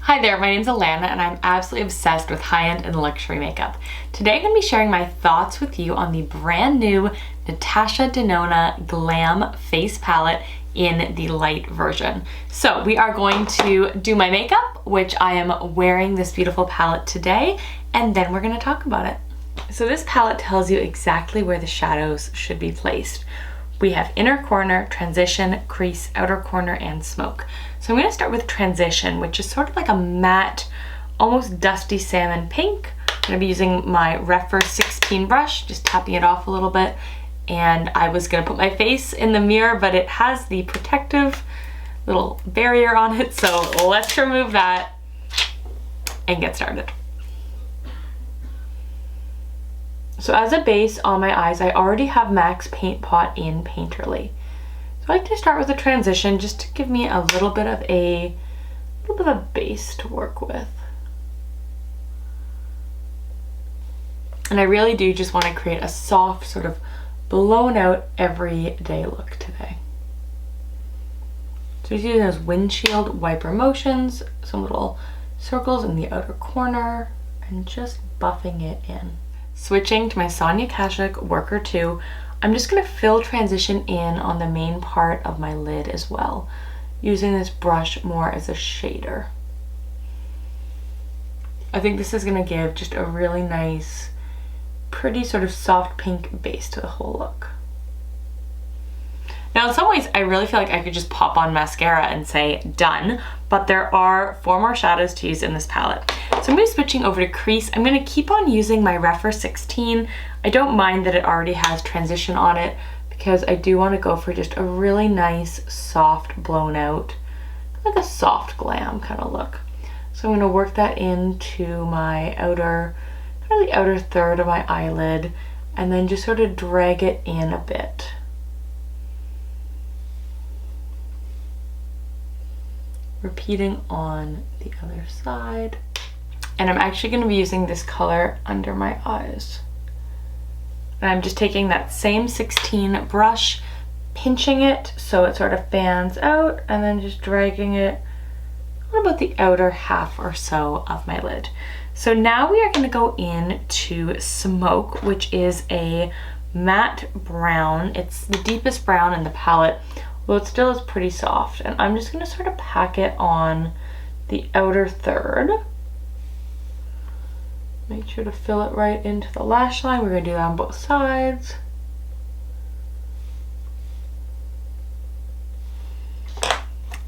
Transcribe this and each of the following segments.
Hi there, my name's Alana and I'm absolutely obsessed with high-end and luxury makeup. Today I'm going to be sharing my thoughts with you on the brand new Natasha Denona Glam face palette in the light version. So we are going to do my makeup, which I am wearing this beautiful palette today, and then we're going to talk about it. So this palette tells you exactly where the shadows should be placed. We have inner corner, transition, crease, outer corner, and smoke. So I'm going to start with transition, which is sort of like a matte, almost dusty salmon pink. I'm going to be using my Rephr 16 brush, just tapping it off a little bit. And I was going to put my face in the mirror, but it has the protective little barrier on it. So let's remove that and get started. So as a base on my eyes, I already have MAC's Paint Pot in Painterly. So I like to start with a transition just to give me a little bit of a base to work with. And I really do just want to create a soft, sort of blown out everyday look today. So just using those windshield wiper motions, some little circles in the outer corner, and just buffing it in. Switching to my Sonia Kashuk Worker 2, I'm just going to fill transition in on the main part of my lid as well, using this brush more as a shader. I think this is going to give just a really nice, pretty sort of soft pink base to the whole look. Now in some ways I really feel like I could just pop on mascara and say done, but there are 4 more shadows to use in this palette. So I'm going to be switching over to crease. I'm going to keep on using my Rephr 16. I don't mind that it already has transition on it because I do want to go for just a really nice, soft, blown out, like a soft glam kind of look. So I'm going to work that into my outer, kind of the outer third of my eyelid, and then just sort of drag it in a bit. Repeating on the other side. And I'm actually going to be using this color under my eyes. And I'm just taking that same 16 brush, pinching it so it sort of fans out, and then just dragging it on about the outer half or so of my lid. So now we are going to go into Smoke, which is a matte brown. It's the deepest brown in the palette, well, it still is pretty soft, and I'm just going to sort of pack it on the outer third. Make sure to fill it right into the lash line. We're going to do that on both sides.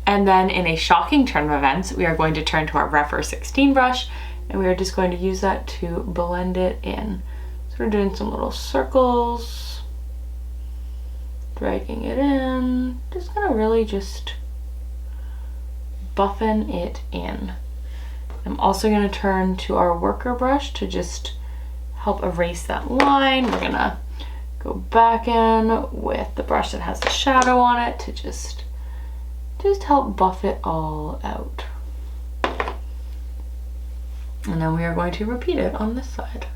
And then in a shocking turn of events, we are going to turn to our Rephr 16 brush, and we are just going to use that to blend it in. So we're doing some little circles, dragging it in, just kind of really just buffing it in. I'm also going to turn to our worker brush to just help erase that line. We're going to go back in with the brush that has the shadow on it to just help buff it all out. And then we are going to repeat it on this side.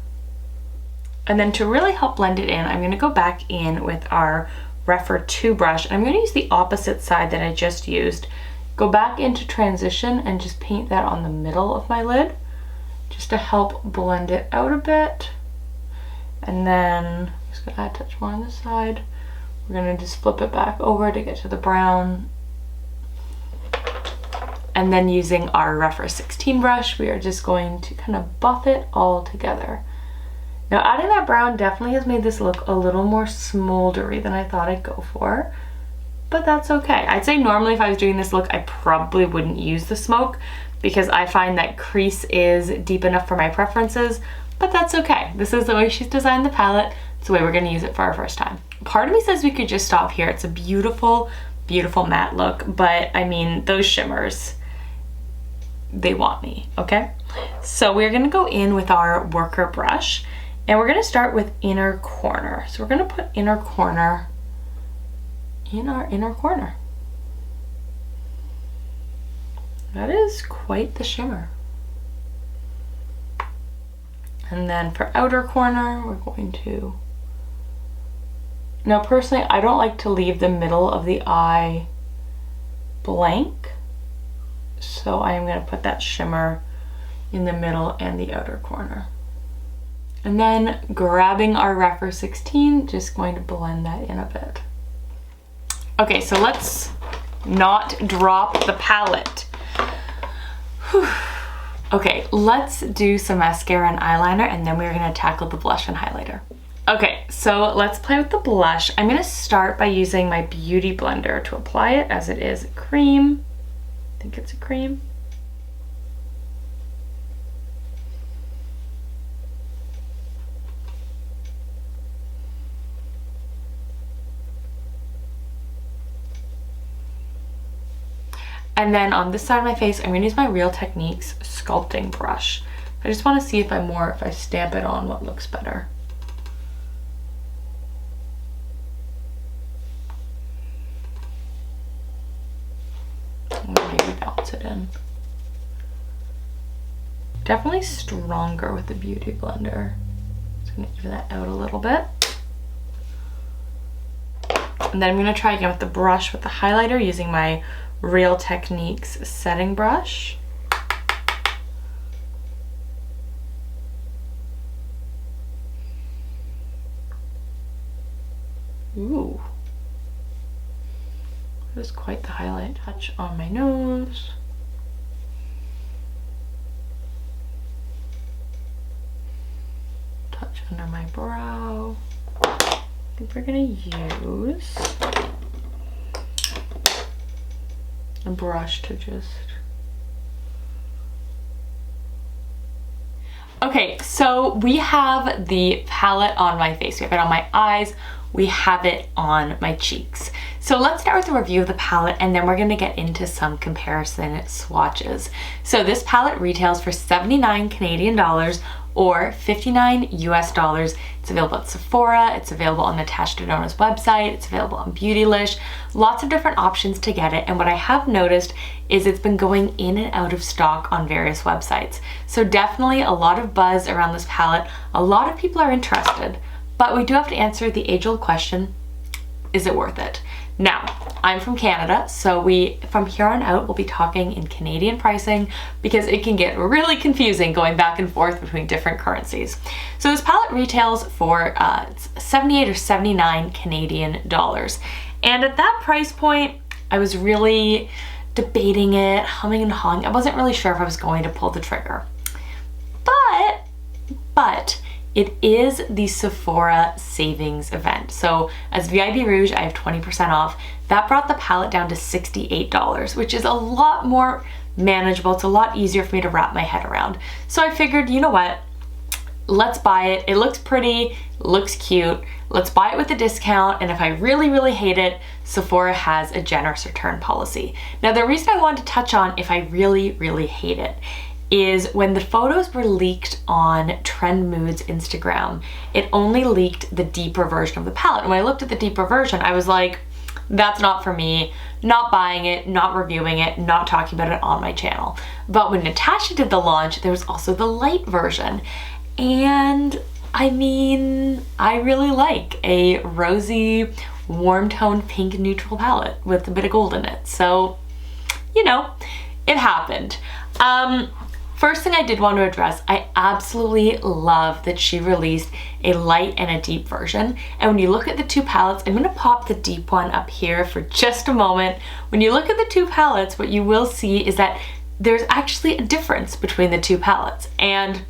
And then to really help blend it in, I'm going to go back in with our Rephr 2 brush, and I'm going to use the opposite side that I just used. Go back into transition and just paint that on the middle of my lid just to help blend it out a bit. And then I'm just going to add a touch more on this side. We're going to just flip it back over to get to the brown. And then using our Rephr 16 brush, we are just going to kind of buff it all together. Now adding that brown definitely has made this look a little more smoldery than I thought I'd go for, but that's okay. I'd say normally if I was doing this look, I probably wouldn't use the smoke because I find that crease is deep enough for my preferences, but that's okay. This is the way she's designed the palette. It's the way we're gonna use it for our first time. Part of me says we could just stop here. It's a beautiful, beautiful matte look, but I mean, those shimmers, they want me, okay? So we're gonna go in with our worker brush, and we're going to start with inner corner. So we're going to put inner corner in our inner corner. That is quite the shimmer. And then for outer corner, we're going to... Now personally, I don't like to leave the middle of the eye blank. So I am gonna put that shimmer in the middle and the outer corner. And then grabbing our Rephr 16, just going to blend that in a bit. Okay, so let's not drop the palette. Whew. Okay, let's do some mascara and eyeliner, and then we're gonna tackle the blush and highlighter. Okay, so let's play with the blush. I'm gonna start by using my Beauty Blender to apply it, as it is a cream. I think it's a cream. And then on this side of my face, I'm gonna use my Real Techniques sculpting brush. I just wanna see if I stamp it on, what looks better. Maybe bounce it in. Definitely stronger with the Beauty Blender. Just gonna even that out a little bit. And then I'm gonna try again with the brush with the highlighter using my Real Techniques setting brush. Ooh. That was quite the highlight. Touch on my nose. Touch under my brow. I think we're gonna use a brush to just... Okay, so we have the palette on my face. We have it on my eyes. We have it on my cheeks. So let's start with a review of the palette, and then we're gonna get into some comparison swatches. So this palette retails for 79 Canadian dollars or 59 US dollars. It's available at Sephora, it's available on Natasha Denona's website, it's available on Beautylish, lots of different options to get it. And what I have noticed is it's been going in and out of stock on various websites. So definitely a lot of buzz around this palette. A lot of people are interested, but we do have to answer the age-old question, is it worth it? Now, I'm from Canada, so from here on out, we'll be talking in Canadian pricing because it can get really confusing going back and forth between different currencies. So this palette retails for 78 or 79 Canadian dollars. And at that price point, I was really debating it, humming and hawing. I wasn't really sure if I was going to pull the trigger. But it is the Sephora savings event. So as VIB Rouge, I have 20% off. That brought the palette down to $68, which is a lot more manageable. It's a lot easier for me to wrap my head around. So I figured, you know what? Let's buy it. It looks pretty, it looks cute. Let's buy it with a discount. And if I really, really hate it, Sephora has a generous return policy. Now, the reason I wanted to touch on if I really, really hate it is when the photos were leaked on Trend Mood's Instagram, it only leaked the deeper version of the palette. And when I looked at the deeper version, I was like, that's not for me, not buying it, not reviewing it, not talking about it on my channel. But when Natasha did the launch, there was also the light version. And I mean, I really like a rosy, warm toned pink neutral palette with a bit of gold in it. So, you know, it happened. First thing I did want to address, I absolutely love that she released a light and a deep version. And when you look at the two palettes, I'm going to pop the deep one up here for just a moment. When you look at the two palettes, what you will see is that there's actually a difference between the two palettes. And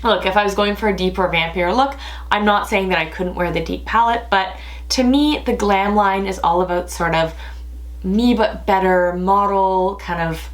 look, if I was going for a deeper, vampier look, I'm not saying that I couldn't wear the deep palette, but to me, the glam line is all about sort of me but better model, kind of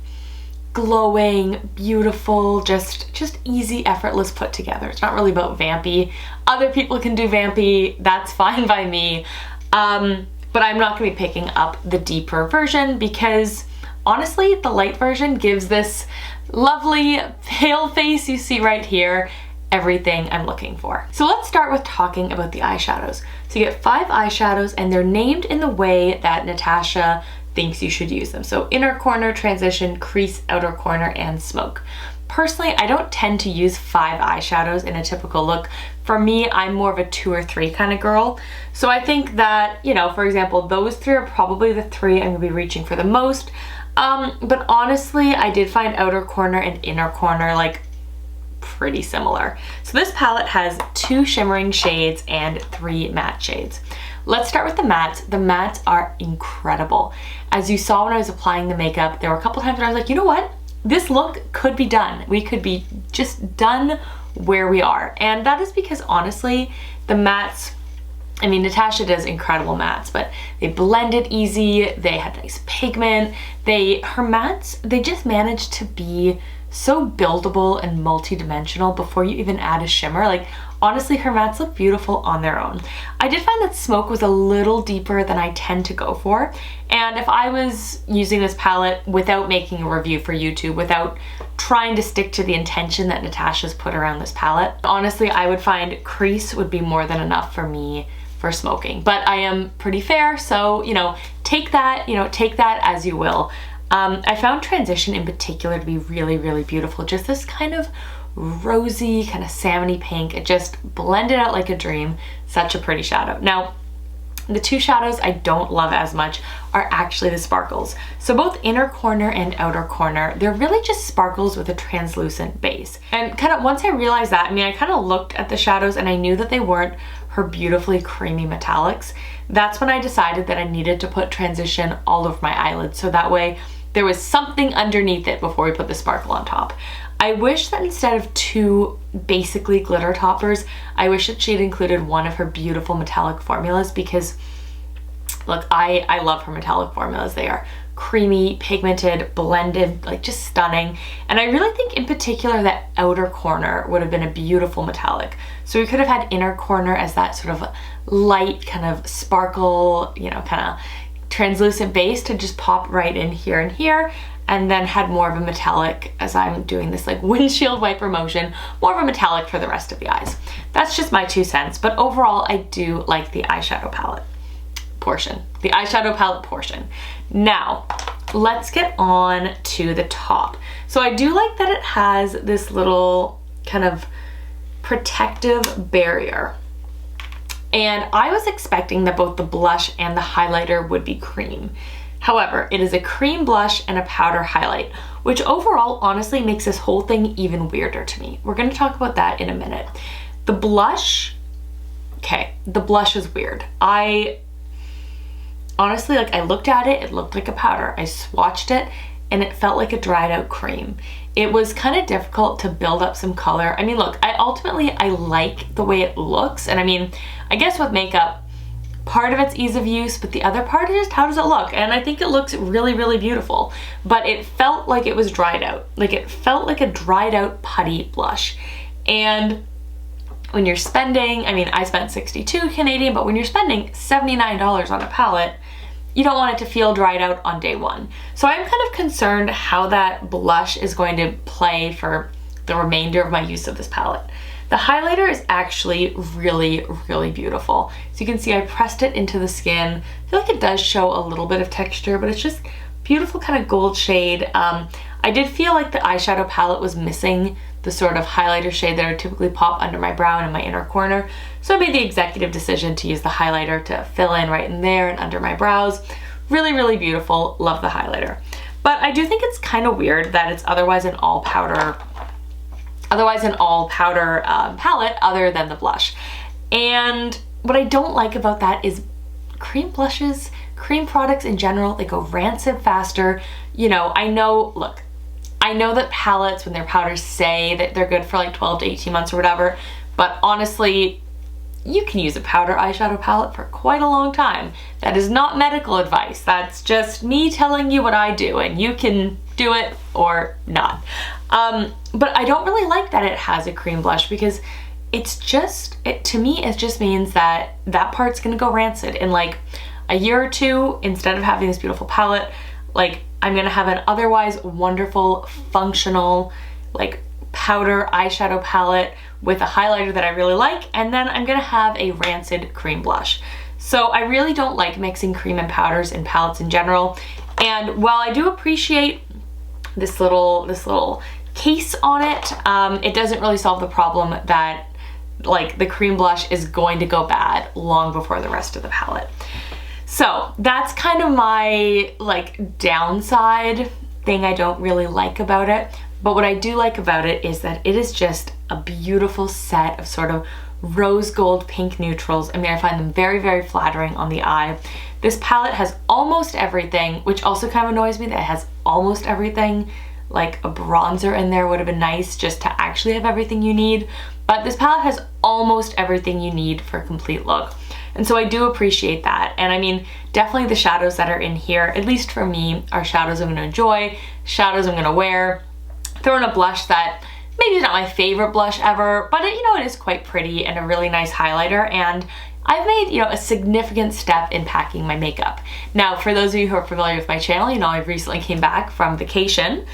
glowing, beautiful, just easy, effortless put together. It's not really about vampy. Other people can do vampy, that's fine by me. But I'm not gonna be picking up the deeper version because honestly, the light version gives this lovely pale face you see right here everything I'm looking for. So let's start with talking about the eyeshadows. So you get 5 eyeshadows and they're named in the way that Natasha thinks you should use them. So inner corner, transition, crease, outer corner, and smoke. Personally, I don't tend to use 5 eyeshadows in a typical look. For me, I'm more of a 2 or 3 kind of girl. So I think that, you know, for example, those 3 are probably the 3 I'm gonna be reaching for the most. But honestly, I did find outer corner and inner corner like pretty similar. So this palette has 2 shimmering shades and 3 matte shades. Let's start with the mattes. The mattes are incredible. As you saw when I was applying the makeup, there were a couple times where I was like, you know what? This look could be done. We could be just done where we are. And that is because honestly, the mattes, I mean, Natasha does incredible mattes, but they blended easy, they had nice pigment, her mattes, they just managed to be so buildable and multi-dimensional before you even add a shimmer. Like, honestly, her mattes look beautiful on their own. I did find that smoke was a little deeper than I tend to go for, and if I was using this palette without making a review for YouTube, without trying to stick to the intention that Natasha's put around this palette, honestly, I would find crease would be more than enough for me for smoking. But I am pretty fair, so, you know, take that as you will. I found transition in particular to be really, really beautiful. Just this kind of rosy, kind of salmony pink. It just blended out like a dream. Such a pretty shadow. Now, the 2 shadows I don't love as much are actually the sparkles. So both inner corner and outer corner, they're really just sparkles with a translucent base. And kind of once I realized that, I mean, I kind of looked at the shadows and I knew that they weren't her beautifully creamy metallics. That's when I decided that I needed to put transition all over my eyelids, so that way there was something underneath it before we put the sparkle on top. I wish that instead of 2 basically glitter toppers, I wish that she had included one of her beautiful metallic formulas, because look, I love her metallic formulas. They are creamy, pigmented, blended, like just stunning. And I really think in particular that outer corner would have been a beautiful metallic. So we could have had inner corner as that sort of light kind of sparkle, you know, kind of translucent base to just pop right in here and here, and then had more of a metallic as I'm doing this like windshield wiper motion, more of a metallic for the rest of the eyes. That's just my 2 cents, but overall I do like the eyeshadow palette portion. The eyeshadow palette portion. Now, let's get on to the top. So I do like that it has this little kind of protective barrier. And I was expecting that both the blush and the highlighter would be cream. However, it is a cream blush and a powder highlight, which overall honestly makes this whole thing even weirder to me. We're gonna talk about that in a minute. The blush, okay, the blush is weird. Honestly, like, I looked at it, it looked like a powder. I swatched it and it felt like a dried out cream. It was kind of difficult to build up some color. I mean, look, I like the way it looks. And I mean, I guess with makeup, part of it's ease of use, but the other part is just how does it look? And I think it looks really, really beautiful. But it felt like it was dried out. Like, it felt like a dried out putty blush. And when you're spending, I mean, I spent 62 Canadian, but when you're spending $79 on a palette, you don't want it to feel dried out on day one. So I'm kind of concerned how that blush is going to play for the remainder of my use of this palette. The highlighter is actually really, really beautiful. So you can see I pressed it into the skin. I feel like it does show a little bit of texture, but it's just beautiful kind of gold shade. I did feel like the eyeshadow palette was missing the sort of highlighter shade that would typically pop under my brow and in my inner corner. So I made the executive decision to use the highlighter to fill in right in there and under my brows. Really, really beautiful. Love the highlighter. But I do think it's kind of weird that it's otherwise an all powder palette other than the blush. And what I don't like about that is cream blushes, cream products in general, they go rancid faster. You know, I know that palettes, when they're powders, say that they're good for like 12 to 18 months or whatever, but honestly, you can use a powder eyeshadow palette for quite a long time. That is not medical advice. That's just me telling you what I do, and you can do it or not. But I don't really like that it has a cream blush, because to me, it just means that that part's gonna go rancid in like a year or two. Instead of having this beautiful palette, like, I'm gonna have an otherwise wonderful, functional, like, powder eyeshadow palette with a highlighter that I really like, and then I'm gonna have a rancid cream blush. So I really don't like mixing cream and powders in palettes in general. And while I do appreciate this little case on it, it doesn't really solve the problem that, like, the cream blush is going to go bad long before the rest of the palette. So that's kind of my like downside thing I don't really like about it. But what I do like about it is that it is just a beautiful set of sort of rose gold pink neutrals. I mean, I find them very, very flattering on the eye. This palette has almost everything, which also kind of annoys me that it has almost everything. Like a bronzer in there would have been nice just to actually have everything you need. But this palette has almost everything you need for a complete look. And so I do appreciate that. And I mean, definitely the shadows that are in here, at least for me, are shadows I'm gonna enjoy, shadows I'm gonna wear. Throw in a blush that maybe is not my favorite blush ever, but it, you know, it is quite pretty and a really nice highlighter. And I've made, you know, a significant step in packing my makeup. Now, for those of you who are familiar with my channel, you know, I've recently came back from vacation,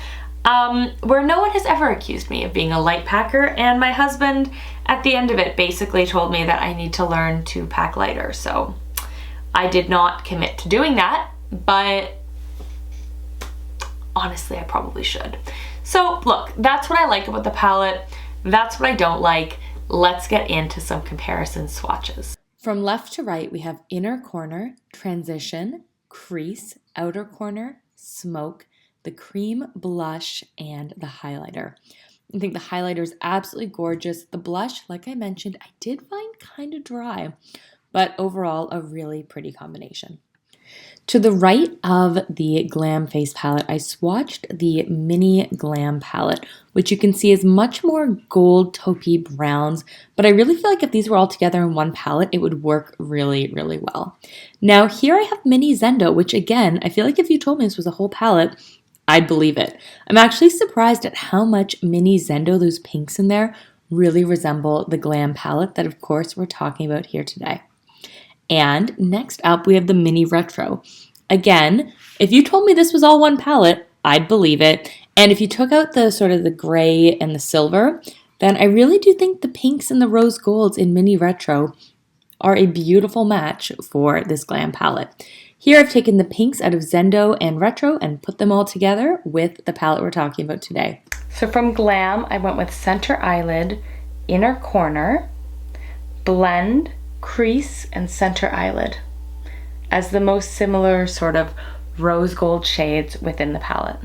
where no one has ever accused me of being a light packer, and my husband at the end of it basically told me that I need to learn to pack lighter. So I did not commit to doing that, but honestly, I probably should. So look, that's what I like about the palette. That's what I don't like. Let's get into some comparison swatches. From left to right, we have inner corner, transition, crease, outer corner, smoke, the cream blush, and the highlighter. I think the highlighter is absolutely gorgeous. The blush, like I mentioned, I did find kind of dry, but overall a really pretty combination. To the right of the Glam face palette, I swatched the Mini Glam palette, which you can see is much more gold taupey browns, but I really feel like if these were all together in one palette, it would work really, really well. Now here I have Mini Zendo, which again, I feel like if you told me this was a whole palette, I'd believe it. I'm actually surprised at how much Mini Zendo, those pinks in there, really resemble the Glam palette that of course we're talking about here today. And next up, we have the Mini Retro. Again, if you told me this was all one palette, I'd believe it. And if you took out the sort of the gray and the silver, then I really do think the pinks and the rose golds in Mini Retro are a beautiful match for this Glam palette. Here I've taken the pinks out of Zendo and Retro and put them all together with the palette we're talking about today. So from Glam, I went with center eyelid, inner corner, blend, crease, and center eyelid as the most similar sort of rose gold shades within the palette.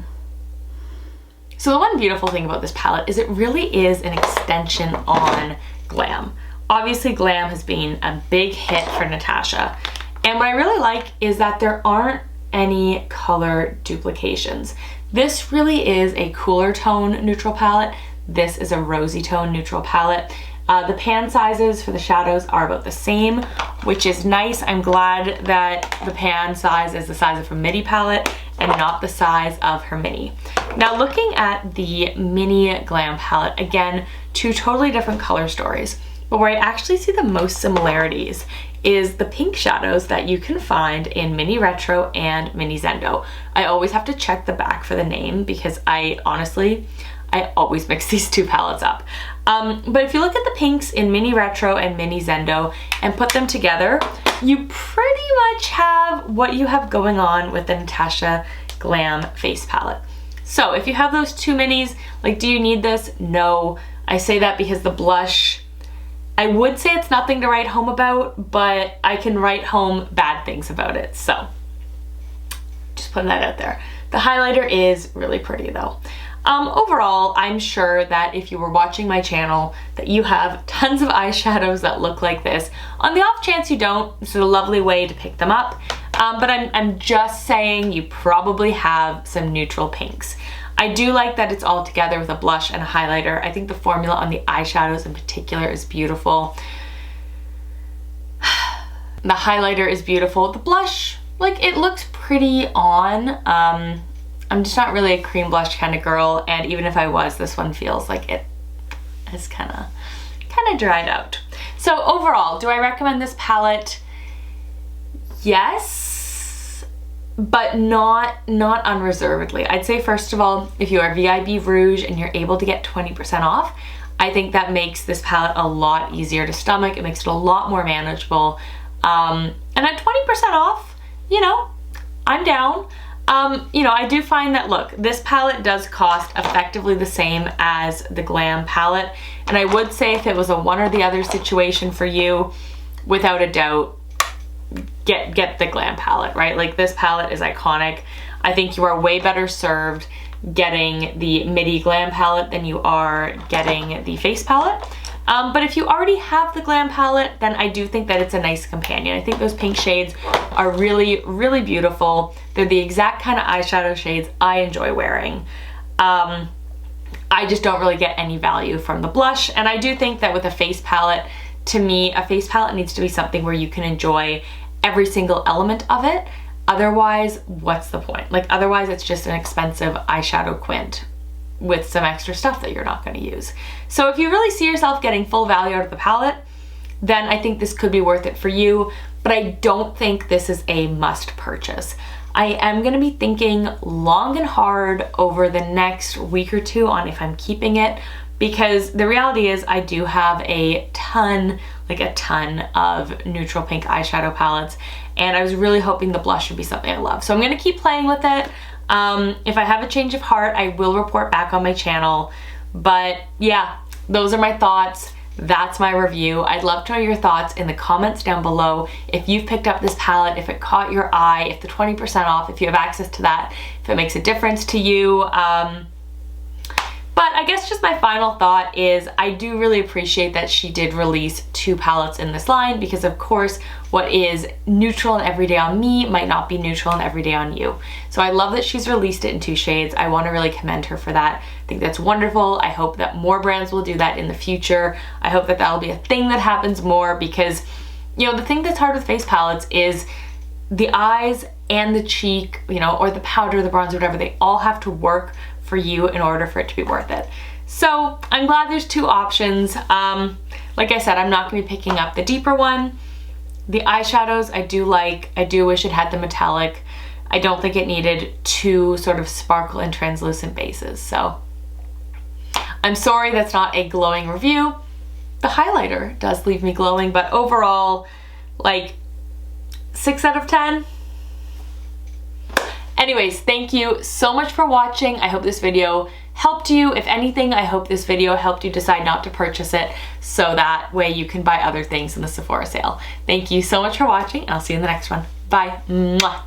So the one beautiful thing about this palette is it really is an extension on Glam. Obviously Glam has been a big hit for Natasha, and what I really like is that there aren't any color duplications. This really is a cooler tone neutral palette. This is a rosy tone neutral palette. The pan sizes for the shadows are about the same, which is nice. I'm glad that the pan size is the size of her midi palette and not the size of her mini. Now looking at the Mini Glam palette, again, two totally different color stories, but where I actually see the most similarities is the pink shadows that you can find in Mini Retro and Mini Zendo. I always have to check the back for the name because I always mix these two palettes up. But if you look at the pinks in Mini Retro and Mini Zendo and put them together, you pretty much have what you have going on with the Natasha Glam face palette. So if you have those two minis, like, do you need this? No. I say that because the blush, I would say it's nothing to write home about, but I can write home bad things about it. So just putting that out there. The highlighter is really pretty though. Overall, I'm sure that if you were watching my channel that you have tons of eyeshadows that look like this. On the off chance you don't, this is a lovely way to pick them up. But I'm just saying you probably have some neutral pinks. I do like that it's all together with a blush and a highlighter. I think the formula on the eyeshadows in particular is beautiful. The highlighter is beautiful. The blush, like, it looks pretty on. I'm just not really a cream blush kind of girl, and even if I was, this one feels like it is kind of dried out. So overall, do I recommend this palette? Yes, but not unreservedly. I'd say first of all, if you are VIB Rouge and you're able to get 20% off, I think that makes this palette a lot easier to stomach. It makes it a lot more manageable. And at 20% off, you know, I'm down. You know, I do find that, look, this palette does cost effectively the same as the Glam palette. And I would say if it was a one or the other situation for you, without a doubt, get the Glam palette, right? Like, this palette is iconic. I think you are way better served getting the Midi Glam palette than you are getting the face palette. But if you already have the Glam palette, then I do think that it's a nice companion. I think those pink shades are really, really beautiful. They're the exact kind of eyeshadow shades I enjoy wearing. I just don't really get any value from the blush, and I do think that with a face palette, to me, a face palette needs to be something where you can enjoy every single element of it. Otherwise, what's the point? Like, otherwise it's just an expensive eyeshadow quint with some extra stuff that you're not going to use. So if you really see yourself getting full value out of the palette, then I think this could be worth it for you, but I don't think this is a must purchase. I am going to be thinking long and hard over the next week or two on if I'm keeping it, because the reality is I do have a ton of neutral pink eyeshadow palettes, and I was really hoping the blush would be something I love. So I'm going to keep playing with it. If I have a change of heart, I will report back on my channel. But yeah, those are my thoughts. That's my review. I'd love to know your thoughts in the comments down below. If you've picked up this palette, if it caught your eye, if the 20% off, if you have access to that, if it makes a difference to you. But I guess just my final thought is I do really appreciate that she did release 2 palettes in this line, because of course what is neutral and everyday on me might not be neutral and everyday on you. So I love that she's released it in 2 shades. I want to really commend her for that. I think that's wonderful. I hope that more brands will do that in the future. I hope that that'll be a thing that happens more, because, you know, the thing that's hard with face palettes is the eyes and the cheek, you know, or the powder, the bronzer, whatever, they all have to work for you in order for it to be worth it. So I'm glad there's 2 options. Like I said, I'm not going to be picking up the deeper one. The eyeshadows I do like. I do wish it had the metallic. I don't think it needed 2 sort of sparkle and translucent bases. So I'm sorry that's not a glowing review. The highlighter does leave me glowing, but overall, like 6 out of 10. Anyways, thank you so much for watching. I hope this video helped you. If anything, I hope this video helped you decide not to purchase it, so that way you can buy other things in the Sephora sale. Thank you so much for watching, and I'll see you in the next one. Bye. Mwah.